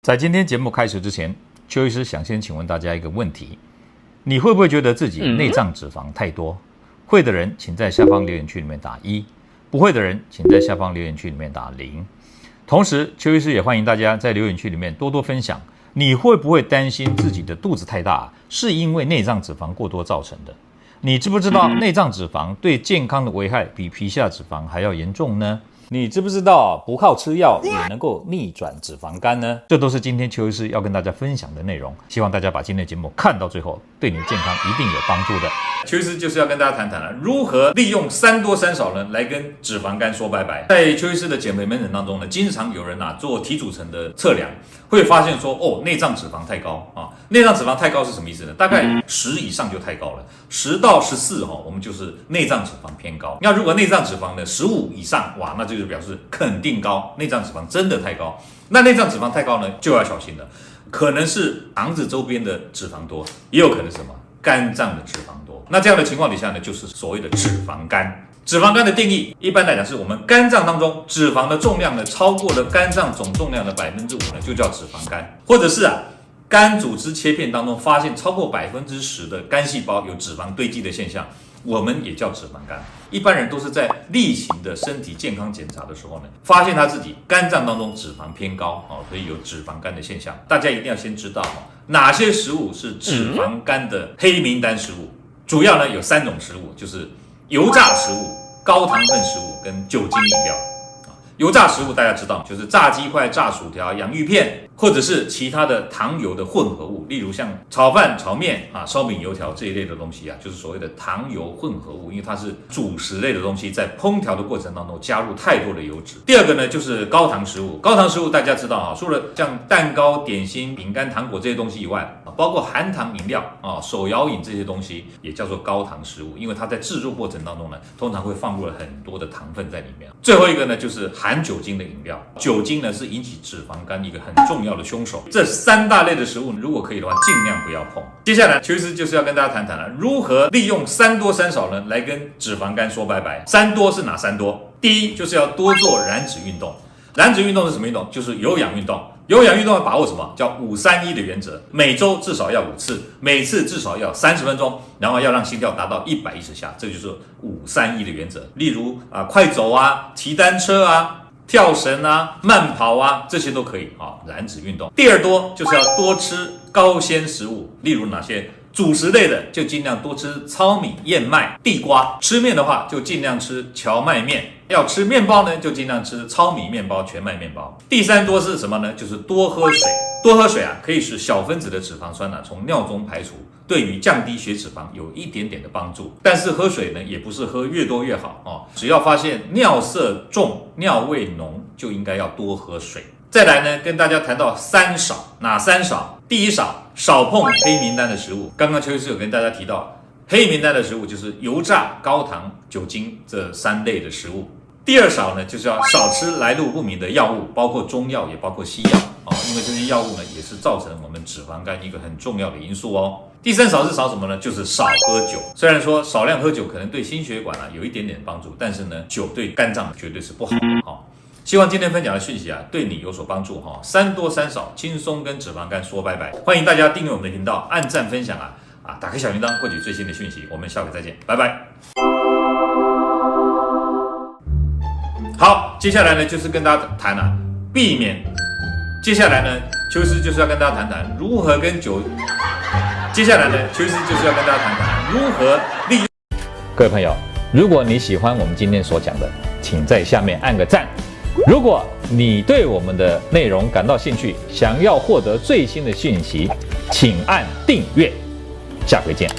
在今天節目開始之前，邱醫師想先請問大家一個問題：你會不會覺得自己內臟脂肪太多？會的人請在下方留言區裡面打1，不會的人請在下方留言區裡面打0。同時，邱醫師也歡迎大家在留言區裡面多多分享，你會不會擔心自己的肚子太大，是因為內臟脂肪過多造成的？你知不知道內臟脂肪對健康的危害比皮下脂肪還要嚴重呢？你知不知道不靠吃藥也能夠逆轉脂肪肝呢？這都是今天邱醫師要跟大家分享的內容，希望大家把今天的節目看到最後，對你的健康一定有幫助的。邱醫師就是要跟大家談談如何利用3多3少呢來跟脂肪肝說拜拜。在邱醫師的減肥門診當中呢，經常有人做體組成的測量，會發現說內臟脂肪太高啊。內臟脂肪太高是什麼意思呢？大概10以上就太高了，10到14我們就是內臟脂肪偏高。那如果內臟脂肪呢15以上，哇，那就表示肯定高，內臟脂肪真的太高。那內臟脂肪太高呢，就要小心了，可能是肠子周邊的脂肪多，也有可能是什麼肝臟的脂肪多。那這樣的情況底下呢，就是所謂的脂肪肝。脂肪肝的定義，一般来講是我們肝臟當中脂肪的重量呢超過了肝臟總重量的5%呢，就叫脂肪肝。或者是肝組織切片當中发現超過10%的肝細胞有脂肪堆積的現象，我們也叫脂肪肝。一般人都是在例行的身體健康檢查的時候呢，發現他自己肝臟當中脂肪偏高，所以有脂肪肝的現象。大家一定要先知道哪些食物是脂肪肝的黑名單食物。主要呢有3種食物，就是油炸食物、高糖分食物跟酒精飲料。油炸食物大家知道，就是炸雞塊、炸薯條、洋芋片，或者是其他的糖油的混合物，例如像炒飯、炒麵燒餅、油條這一類的東西就是所謂的糖油混合物，因為它是主食類的東西，在烹調的過程當中加入太多的油脂。第二個呢就是高糖食物，高糖食物大家知道除了像蛋糕、點心、餅乾、糖果這些東西以外，包括含糖飲料手搖飲這些東西也叫做高糖食物，因為它在製作過程當中呢，通常會放入了很多的糖分在裡面。最後一個呢就是含酒精的飲料，酒精呢是引起脂肪肝一個很重要的兇手。這3大類的食物如果可以的話，盡量不要碰。接下來邱醫師就是要跟大家談談如何利用3多3少呢來跟脂肪肝說拜拜。3多是哪3多？第一就是要多做燃脂運動。燃脂運動是什麼運動？就是有氧運動。有氧運動要把握什麼？叫5-3-1的原則，每周至少要5次，每次至少要30分鐘，然後要让心跳達到110下，這就是5-3-1的原則。例如快走騎單車跳繩慢跑這些都可以燃脂運動。第2多就是要多吃高纖食物，例如哪些？主食類的就盡量多吃糙米、燕麥、地瓜；吃麵的話就盡量吃蕎麥麵；要吃麵包呢，就盡量吃糙米麵包、全麥麵包。第3多是什麼呢？就是多喝水。多喝水可以使小分子的脂肪酸從尿中排除，對於降低血脂肪有一點點的幫助。但是喝水呢，也不是喝越多越好只要發現尿色重、尿味濃，就應該要多喝水。再來呢，跟大家談到3少，哪3少？第1少，少碰黑名單的食物。剛剛邱醫師有跟大家提到，黑名單的食物就是油炸、高糖、酒精這3類的食物。第2少呢，就是要少吃来路不明的藥物，包括中藥也包括西藥因為這些藥物呢也是造成我們脂肪肝一個很重要的因素第3少是少什麼呢？就是少喝酒。虽然說少量喝酒可能對心血管有一點點幫助，但是呢，酒对肝臟絕對是不好的希望今天分享的訊息對你有所幫助3多3少，輕鬆跟脂肪肝說拜拜。歡迎大家訂閱我們的頻道，按讚分享打開小鈴鐺獲取最新的訊息。我們下回再見，拜拜。好，接下來呢就是跟大家談避免。接下来呢，邱醫師就是要跟大家谈谈如何跟酒。接下来呢，邱医師就是要跟大家谈谈如何利用。各位朋友，如果你喜歡我們今天所講的，請在下面按個讚。如果你對我們的內容感到興趣，想要獲得最新的訊息，請按訂閱。下回見。